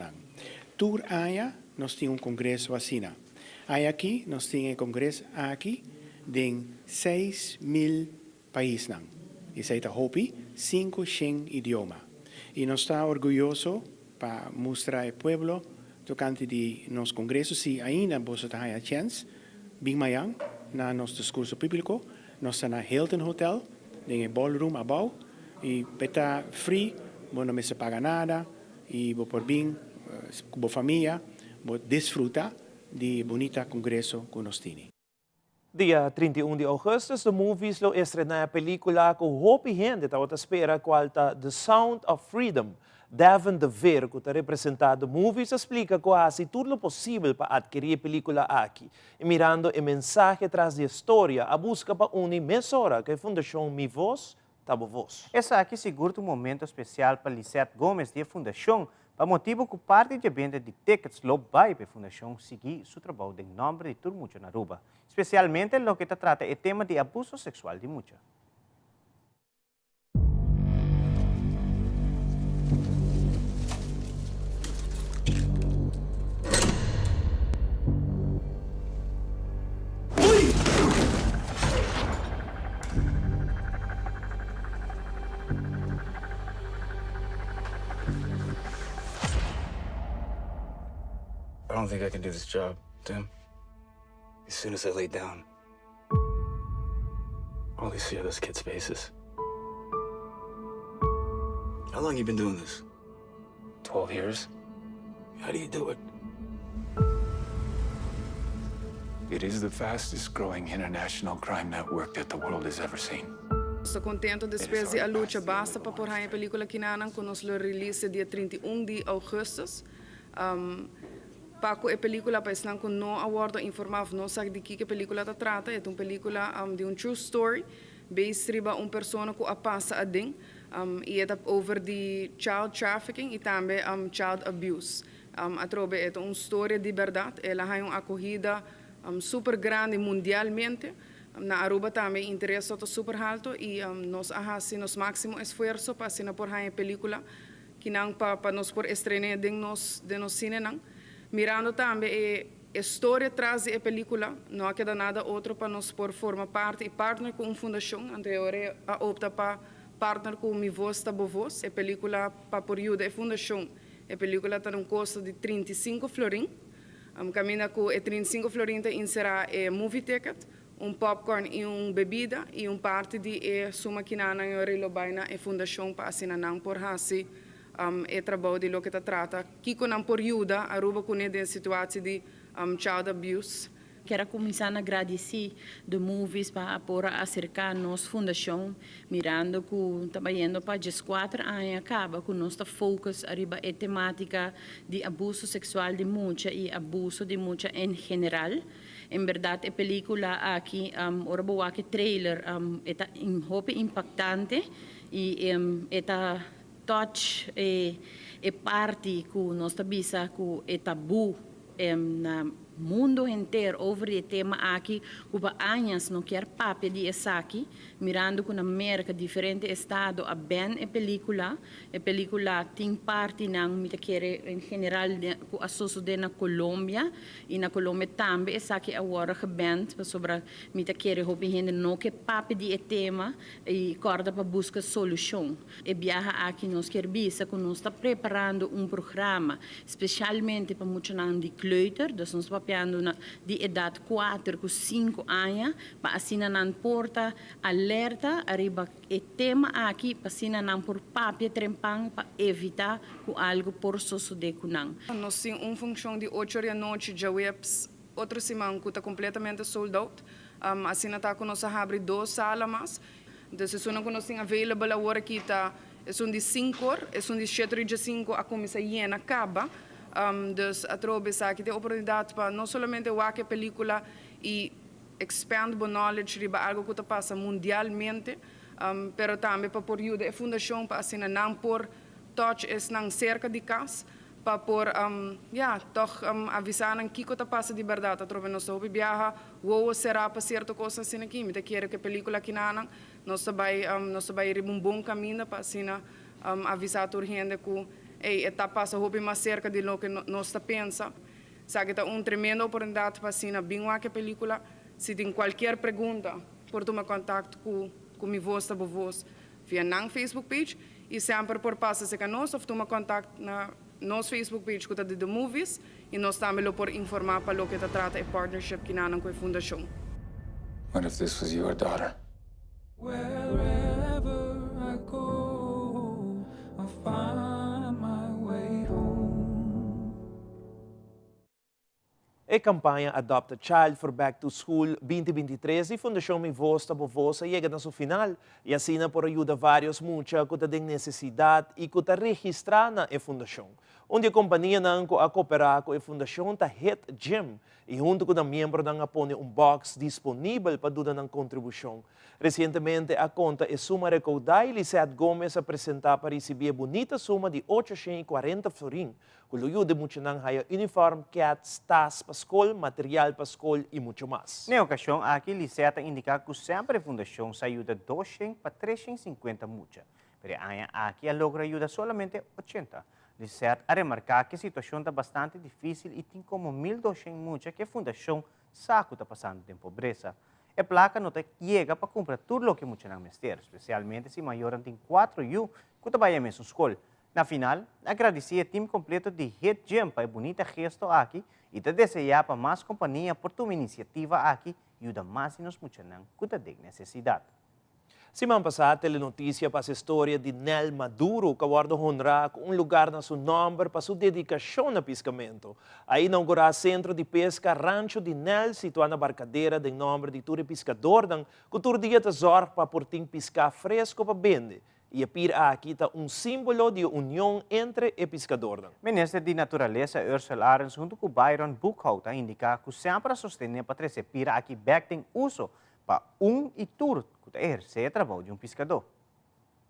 Todo ano nós temos congresso assim. Aqui nós temos congresso aqui de 6.000 países. E isso é hopi 500 idiomas. E nós estamos orgulhosos para mostrar ao povo tocante de nosso congresso. Se ainda você tem a chance, bem amanhã, na nosso discurso público, nós estamos na Hilton Hotel, em ballroom abaixo, e está free, você não precisa pagar nada, e você pode vir com a família, você desfrutar de bonita congresso que nós temos. Dia 31 de agosto, de movies lo estrenar a película com hopi gente estava à espera qual tá The Sound of Freedom. Devin De Ver, que está representado movies, explica quase tudo o possível para adquirir a película aqui. E mirando o mensagem atrás da história, a busca para unir emissora que a Fundação Mi Voz, Tabo Voz. Essa aqui segura um momento especial para Lisette Gomes da Fundação, para motivo que parte de venda de tickets lo vai para a Fundação seguir seu trabalho em nome de todo mundo na Aruba, especialmente no que trata o tema de abuso sexual de muitos. don't think I can do this job, Tim. As soon as I lay down, all I see are those kids' faces. How long you been doing this? 12 years. How do you do it? It is the fastest growing international crime network that the world has ever seen. Estou contente depois de a luta basta para pôr a película que nanan com nos release dia 31 de agosto. Paco a película para estar com no awardo informav não sabe de que película ta trata. É uma película de true story, based riba persona que a passa a ding e é over the child trafficking e também child abuse. A trobe é uma história de verdade. Ela é uma acolhida super grande mundialmente. Na Aruba também interesse está super alto e nós fazemos nosso máximo esforço para assinar por a película que não para nós por estrear de nos cine não. Mirando também a história atrás da película, não há que dar nada outro para nós por formar parte e partner com uma fundação. Anterior a optar para partner com Mi Voz Ta Voz. A película para por ajuda a fundação. A película tem custo de 35 florin. Caminha com 35 florin inserá movie ticket, popcorn e bebida e parte de suma que na relobaina a fundação para assinar por hasi trabalho de lo que trata que com por ajuda a Aruba com a situação de child abuse. Quero começar a agradecer de movies para acercar nossa fundação, mirando que trabalhando para 4 anos acaba com nossa focus arriba a temática de abuso sexual de mulher e abuso de mulher em geral. Em verdade, a película aqui, o trailer, é impactante e é touch é parte que nós visa que é tabu na mundo inteiro over o tema aqui, cuba anos não quer papel de essa aqui, mirando que na América diferente estado a bem a película tem parte não me quer em geral com a sociedade na Colômbia e na Colômbia também essa aqui agora bem sobre me quer hobby gente não que papel de tema e corda para buscar solução e viaja aqui nós quer bisa que nós está preparando programa especialmente para muitos não de kleuter, dus nós de idade 4 com 5 anos para assinar na porta alerta arriba o tema aqui para assinar na por papel trempang para evitar que algo por suceder com não. Nós temos uma função de 8 horas da noite já webs outra semana que está completamente sold out. Assim está com nós abre 2 salas mais. Então se não nós temos available agora aqui está é um de 5 horas, é um de 7 de 5 a começar a acaba. Dus a trobe sa que tem oportunidade para não somente ver a película e expand o knowledge riba algo que passa mundialmente, pero também para por ajuda a fundação para assim não por touch es não cerca de casa para por toch avisar que está passa de verdade a trobe nós hope viaja ou será para certa coisa assim aqui me quer que a película que nós vai ir um bom caminho para assim avisar a gente que está passa roupa mais cerca de lo que nós pensa. Sabe que é uma tremenda oportunidade para assim bem a película. Se tem qualquer pergunta, por tomar contato com Mi Voz Ta Voz via na Facebook page e sempre por passa se nós ou tomar contato na nosso Facebook page que está de The Movies e nós também por informar para lo que está trata a partnership que na com a fundação. What if this was your daughter? Wherever I go, I find my way home. A campanha Adopt a Child for Back to School 2023 e Fundação Mi Voz Ta Voz chega na sua final e assina por ajuda vários muitos que têm necessidade e que registrar na fundação. Onde a companhia não a cooperar com a fundação está Hit Gym e junto com o membro não põe box disponível para dar uma contribuição. Recentemente a conta é suma recaudada e Lisette Gomes apresentar para receber a bonita suma de 840 florin, com o ajuda muito não haya uniforme, cats, tas para escola, material para escola e muito mais. Na ocasião, aqui Lisette indica que sempre a fundação ajuda 200 para 350 mucha, pero aqui a logra ajuda solamente 80. Lisette a remarcar que a situação está bastante difícil e tem como 1.200 mucha que a fundação sabe que está passando em pobreza. A placa não chega para comprar tudo o que mucha não mestre, especialmente se maior tem 4 anos que trabalha na mesma escola. Na final, agradeci ao time completo de Head Gym para a bonita gesto aqui e te desejar para mais companhia por tua iniciativa aqui e ajuda mais nos muchanan que te necessidade. Semana passada, telenotícia para a história de Nel Maduro, que guarda honrar com lugar na seu nome para sua dedicação no pescamento. Aí inaugurar centro de pesca Rancho de Nel, situado na barcadeira de nome de Turi Pescador, que todo dia tesouro para portem pescar fresco para vender. E a pir aqui está símbolo de união entre o pescador. Ministro de Natureza Ursula Arens junto com Byron Buchholz indica que sempre sostener para trazer pira aqui back tem uso para e tur que exercer trabalho de pescador.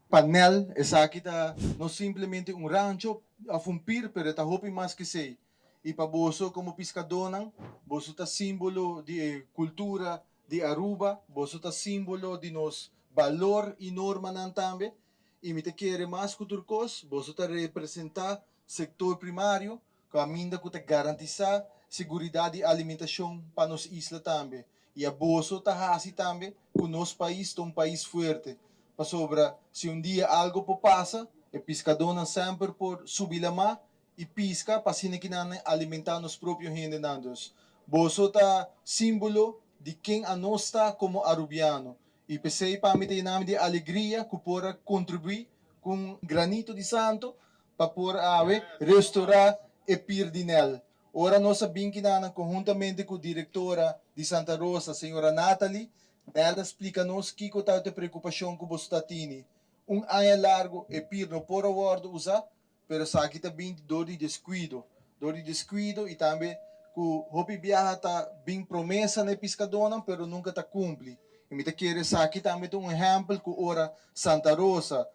Panel, essa aqui tá não simplesmente rancho a fumpir, pero tá hopi mais que sei. E para boso como pescador não, boso tá símbolo de cultura de Aruba, boso tá símbolo de nos valor e norma não também. E me te quer mais que turcos, boso tá representar setor primário, que a minda que te garantizar segurança e alimentação para nos isla também. E a boso tá assim também, que nosso país é país forte. Para sobra, se dia algo passa, o pescador não sempre por subir a mar e pisca para assim que não alimentar nos próprios rendenandos. Boso tá símbolo de quem a nós está como arubiano. E pensei para mim de alegria que pode contribuir com granito de santo para poder restaurar o pir de Nel. Ora nós sabemos que conjuntamente com a diretora de Santa Rosa, a senhora Nathalie, ela explica-nos que está a preocupação com você tem. Ano largo, o pir não pode usar, mas aqui também dor de descuido. Dor de descuido e também que o Hopi Viaja está bem promessa na pescadora, mas nunca está cumpre. E me quer aqui também exemplo que ora Santa Rosa,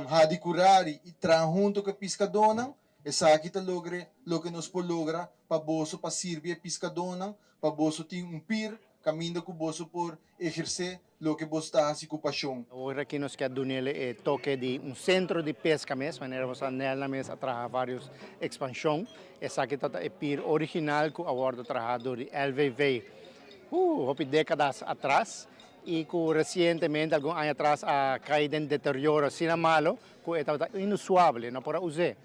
Hadi Curari e junto com a pescadora, essa aqui está logra lo que nos pode lograr para boso para servir a pescadora, para boso ter pir, caminho que boso por exercer lo que boso está assim com paixão. Agora aqui nós queremos dar toque de centro de pesca mesmo, nós na mesa trabalhar várias expansões. Essa aqui está o pir original que agora trabalhado de LVV, houve décadas atrás. E que recentemente, alguns anos atrás, a caída em deterioro assim malo, que é inusual, não pode usar.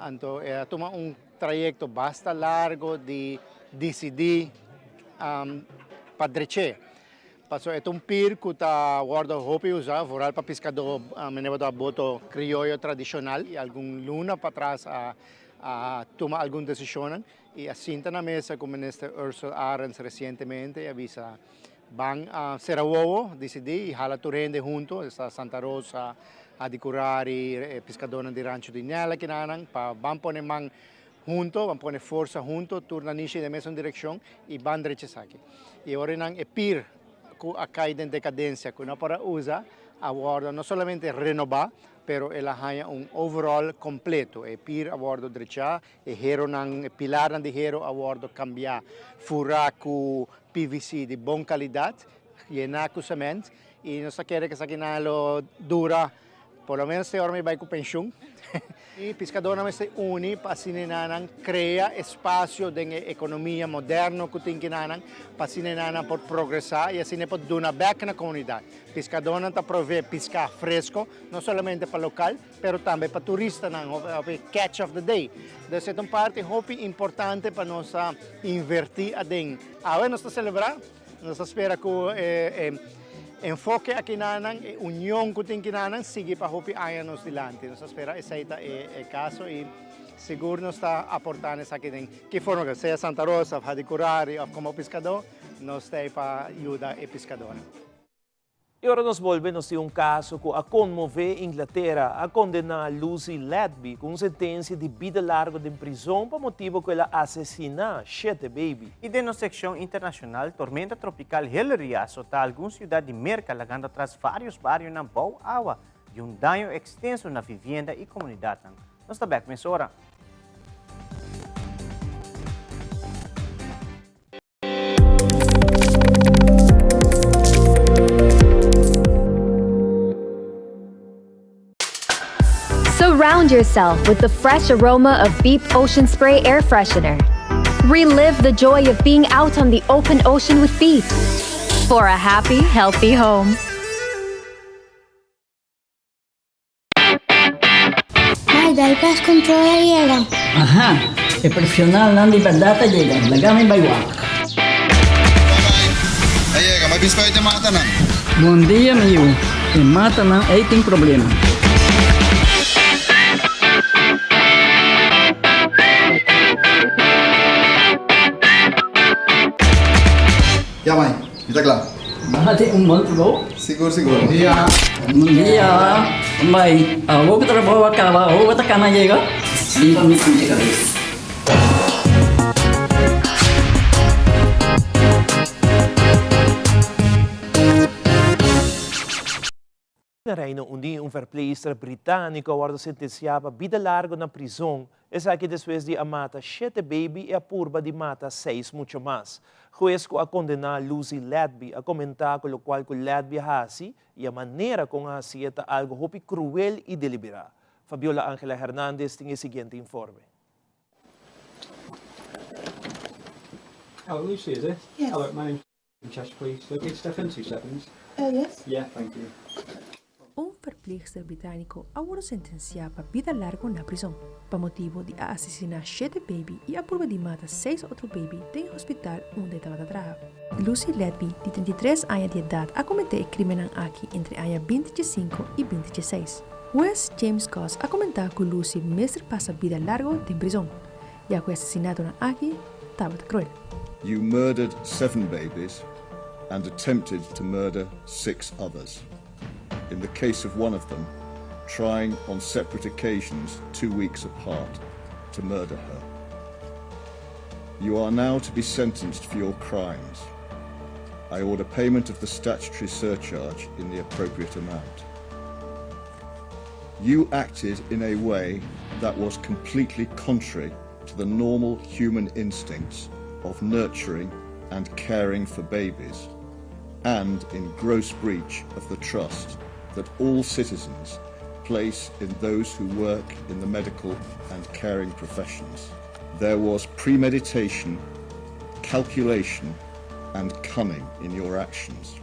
Então, toma trajeto bastante largo de decidir para direita. Passou é pir que está guarda hopi usar, voral para pescador, meneva boto criollo tradicional e algum luna para trás a tomar alguma decisão. E assim na mesa com o ministro Ursula Arens recentemente avisa van a Serawowo, decidi, e hala turende junto, sa Santa Rosa, Hadi Curari, pescadores de Rancho de Nela, kinanang, pa van pone mang junto, van pone força junto, turna nishi de mesma direção e van direito aqui. E ora nang epir ku a caída em decadência, que não para usar, agora não somente renovar, pero ela hanya overall completo. E pir abordo direita, e hero nang pilar nang de hero abordo cambiar, furar com PVC de boa qualidade, llenar com cimento, e nós queremos que essa quinalo dura, pelo menos se orme vai com pensão. E pescador não se une para sinenanang cria espaço de economia moderna que tem quinanang para sinenanang por progressar e assim pode dar back na comunidade. Pescador não está provê pescar fresco, não somente para local, mas também para turista, catch of the day. Dessa é uma parte importante para nós invertir a den. Agora nós estamos celebrando, nós esperamos que enfoque aqui nanang, união que tem que nanang, sigue para hopi anos dilante. Nós espera esse é o caso e seguro nós está aportando isso aqui em que forma que seja Santa Rosa, Hadi Curari ou como pescador, nós temos para ajudar o pescador. E agora nós volvemos a caso que a comover Inglaterra a condenar Lucy Ledby com sentença de vida larga de prisão por motivo que ela assassinou 7 bebês. E de nossa secção internacional, tormenta tropical Hillary azota algumas cidades de Merca, lagando atrás vários bairros na boa água de dano extenso na vivenda e comunidade. Nós estamos aqui nessa hora. Surround yourself with the fresh aroma of Beep Ocean Spray Air Freshener. Relive the joy of being out on the open ocean with Beep for a happy, healthy home. dahil pest control ay yelang. Aha, e profesional ng liberdata llega, lagamay baywak. Ayega, mabis pa ito mata na. Bom dia, meu. E mata não aí tem problema. Ya, mãe, kita kelar. Bahati month bro. Siguro. Dia. Dia. Mai, aku kita bawa kawa, aku kita kana llega. Ini kami llega. Na Reino Unido, verpleegster britânico wordt sentenciado a vida larga na prisão. Es aqui depois de mata 7 baby e a purba de mata 6 muito mais. Juez a condenar Lucy Ledby a comentar com o qual Ledby hasi e a maneira como aceita algo hopi cruel e deliberado. Fabiola Ángela Hernández tem o seguinte informe. Oh, Lucy, is it? Yes. Hello, my name's Cheshire Police. Okay, step in 2 seconds. Yes. Yeah, thank you. Verpleegster britânico a sido sentenciado a vida larga na prisão, por motivo de assassinar 7 baby e a prova de matar 6 outros baby em hospital onde estava trabalhando. Lucy Ledby, de 33 anos de idade, a cometer crime aqui entre anos 25 e 26. Juez James Goss a comentar que Lucy mestre passa vida larga em prisão, e que o assassinato aqui estava cruel. You murdered 7 babies and attempted to murder 6 others. In the case of one of them, trying on separate occasions 2 weeks apart to murder her. You are now to be sentenced for your crimes. I order payment of the statutory surcharge in the appropriate amount. You acted in a way that was completely contrary to the normal human instincts of nurturing and caring for babies, and in gross breach of the trust that all citizens place in those who work in the medical and caring professions. There was premeditation, calculation, and cunning in your actions.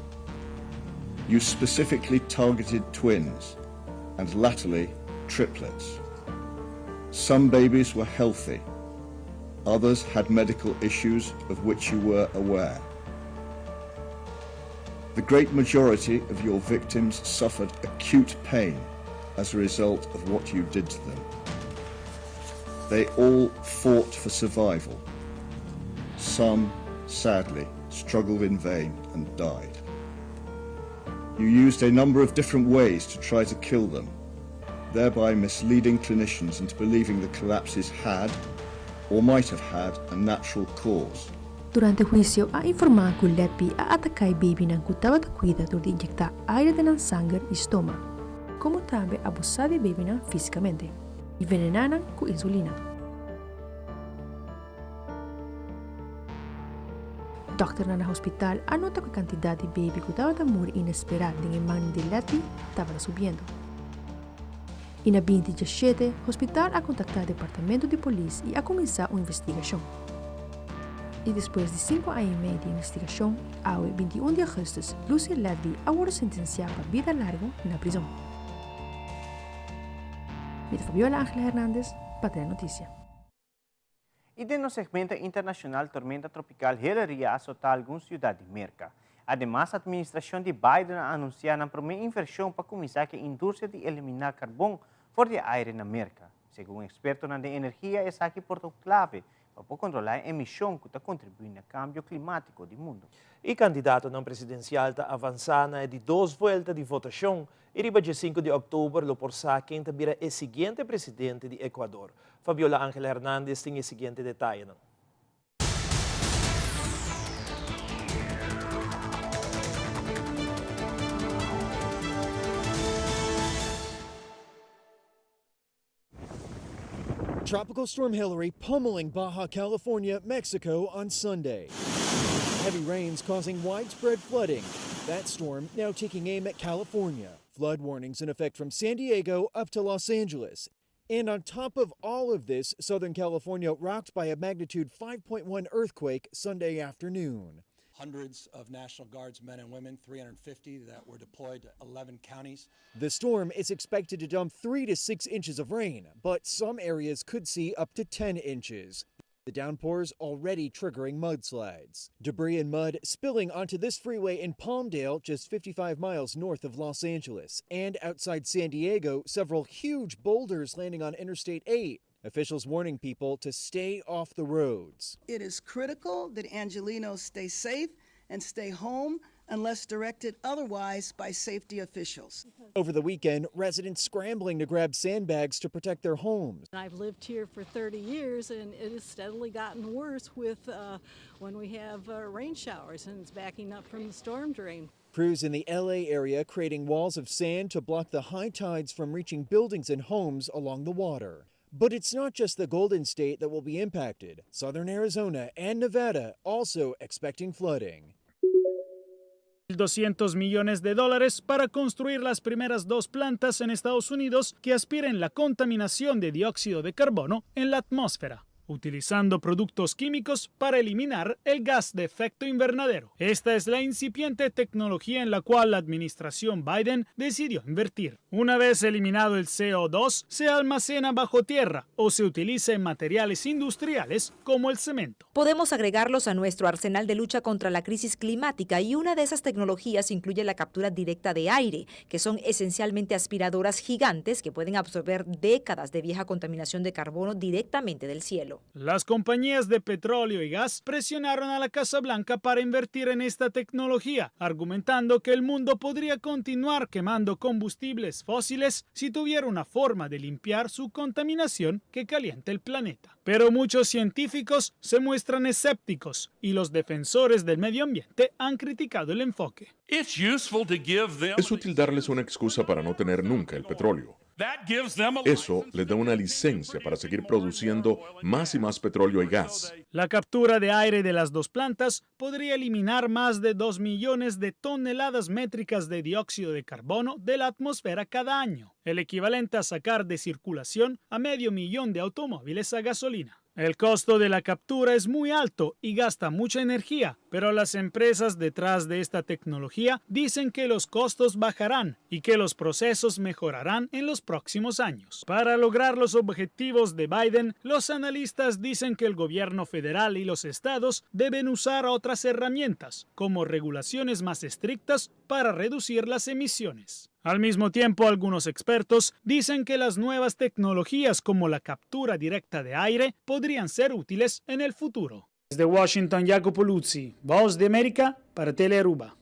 You specifically targeted twins, and latterly triplets. Some babies were healthy, others had medical issues of which you were aware. The great majority of your victims suffered acute pain as a result of what you did to them. They all fought for survival. Some, sadly, struggled in vain and died. You used a number of different ways to try to kill them, thereby misleading clinicians into believing the collapses had, or might have had, a natural cause. Durante o juízo, a informar que o Ledby a atacar o baby não estava de cuidado de injectar aire de sangue e estômago, como também abusar do baby fisicamente, e envenenar com insulina. O doctor no hospital anota que a quantidade de baby que estava a morrer inesperada em mão de Ledby estava subindo. E na 27, o hospital a contactar o departamento de polícia e a começar uma investigação. E depois de 5 anos e meio de investigação, ao 21 de agosto, Lucy Ledby foi sentenciada a vida larga na prisão. Mit Fabiola Ángela Hernández, para a notícia. E no segmento internacional, tormenta tropical Hillary azota algumas cidades de América. Además, a administração de Biden anunciou uma primeira inversão para começar a indústria de eliminar carbono fora do ar na América. Segundo expertos na energia, essa aqui porta clave para controlar a emissão que está contribuindo ao cambio climático do mundo. E candidato não presidencial está avançando de 2 voltas de votação e riba de 5 de outubro, o porsa quem vira o seguinte presidente de Equador. Fabiola Ángela Hernández tem o seguinte detalhe. Tropical Storm Hillary pummeling Baja California, Mexico on Sunday. Heavy rains causing widespread flooding. That storm now taking aim at California. Flood warnings in effect from San Diego up to Los Angeles. And on top of all of this, Southern California rocked by a magnitude 5.1 earthquake Sunday afternoon. hundreds of National Guards men and women, 350 that were deployed to 11 counties. The storm is expected to dump 3 to 6 inches of rain, but some areas could see up to 10 inches. The downpours already triggering mudslides. Debris and mud spilling onto this freeway in Palmdale, just 55 miles north of Los Angeles. And outside San Diego, several huge boulders landing on Interstate 8. Officials warning people to stay off the roads. It is critical that Angelenos stay safe and stay home unless directed otherwise by safety officials. Over the weekend, residents scrambling to grab sandbags to protect their homes. I've lived here for 30 years, and it has steadily gotten worse with when we have rain showers, and it's backing up from the storm drain. Crews in the LA area creating walls of sand to block the high tides from reaching buildings and homes along the water. But it's not just the Golden State that will be impacted. Southern Arizona and Nevada also expecting flooding. $200 millones para construir las primeras 2 plantas en Estados Unidos que aspiren la contaminación de dióxido de carbono en la atmósfera, utilizando productos químicos para eliminar el gas de efecto invernadero. Esta es la incipiente tecnología en la cual la administración Biden decidió invertir. Una vez eliminado el CO2, se almacena bajo tierra o se utiliza en materiales industriales como el cemento. Podemos agregarlos a nuestro arsenal de lucha contra la crisis climática y una de esas tecnologías incluye la captura directa de aire, que son esencialmente aspiradoras gigantes que pueden absorber décadas de vieja contaminación de carbono directamente del cielo. Las compañías de petróleo y gas presionaron a la Casa Blanca para invertir en esta tecnología, argumentando que el mundo podría continuar quemando combustibles fósiles si tuviera una forma de limpiar su contaminación que calienta el planeta. Pero muchos científicos se muestran escépticos y los defensores del medio ambiente han criticado el enfoque. Es útil darles una excusa para no tener nunca el petróleo. Eso les da una licencia para seguir produciendo más y más petróleo y gas. La captura de aire de las 2 plantas podría eliminar más de 2 millones de toneladas métricas de dióxido de carbono de la atmósfera cada año, el equivalente a sacar de circulación a 500,000 de automóviles a gasolina. El costo de la captura es muy alto y gasta mucha energía, pero las empresas detrás de esta tecnología dicen que los costos bajarán y que los procesos mejorarán en los próximos años. Para lograr los objetivos de Biden, los analistas dicen que el gobierno federal y los estados deben usar otras herramientas, como regulaciones más estrictas para reducir las emisiones. Al mismo tiempo, algunos expertos dicen que las nuevas tecnologías como la captura directa de aire podrían ser útiles en el futuro. Desde Washington, Jacopo Luzzi, Voz de América para Telearuba.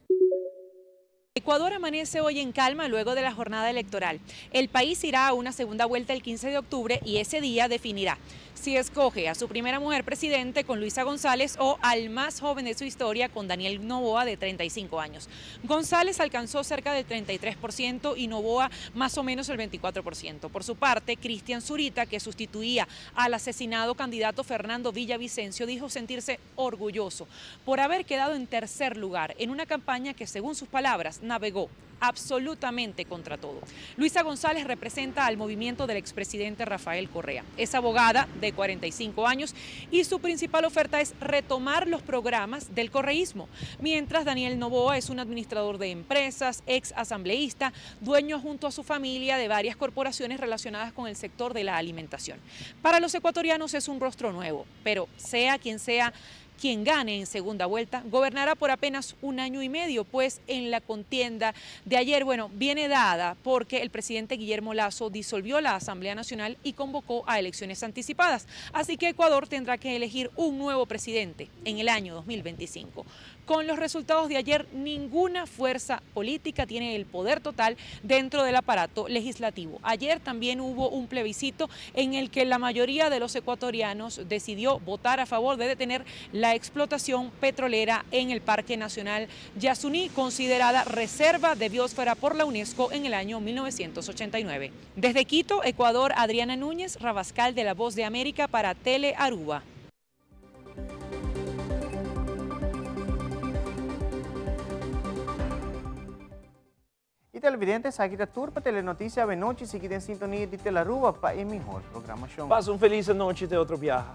Ecuador amanece hoy en calma luego de la jornada electoral. El país irá a una segunda vuelta el 15 de octubre y ese día definirá si escoge a su primera mujer presidente con Luisa González o al más joven de su historia con Daniel Noboa de 35 años. González alcanzó cerca del 33% y Noboa más o menos el 24%. Por su parte, Cristian Zurita, que sustituía al asesinado candidato Fernando Villavicencio, dijo sentirse orgulloso por haber quedado en tercer lugar en una campaña que, según sus palabras, navegó absolutamente contra todo. Luisa González representa al movimiento del expresidente Rafael Correa. Es abogada de 45 años y su principal oferta es retomar los programas del correísmo, mientras Daniel Noboa es un administrador de empresas, ex asambleísta, dueño junto a su familia de varias corporaciones relacionadas con el sector de la alimentación. Para los ecuatorianos es un rostro nuevo, pero sea quien gane en segunda vuelta, gobernará por apenas 1 año y medio, pues en la contienda de ayer, viene dada porque el presidente Guillermo Lasso disolvió la Asamblea Nacional y convocó a elecciones anticipadas. Así que Ecuador tendrá que elegir un nuevo presidente en el año 2025. Con los resultados de ayer, ninguna fuerza política tiene el poder total dentro del aparato legislativo. Ayer también hubo un plebiscito en el que la mayoría de los ecuatorianos decidió votar a favor de detener la explotación petrolera en el Parque Nacional Yasuní, considerada reserva de biosfera por la UNESCO en el año 1989. Desde Quito, Ecuador, Adriana Núñez, Rabascal de La Voz de América para Telearuba. E televidentes, aqui da Turpa Telenotícia, boa noite, seguida em sintonia de Telearuba para a melhor programação. Passa feliz noite de outro viaje.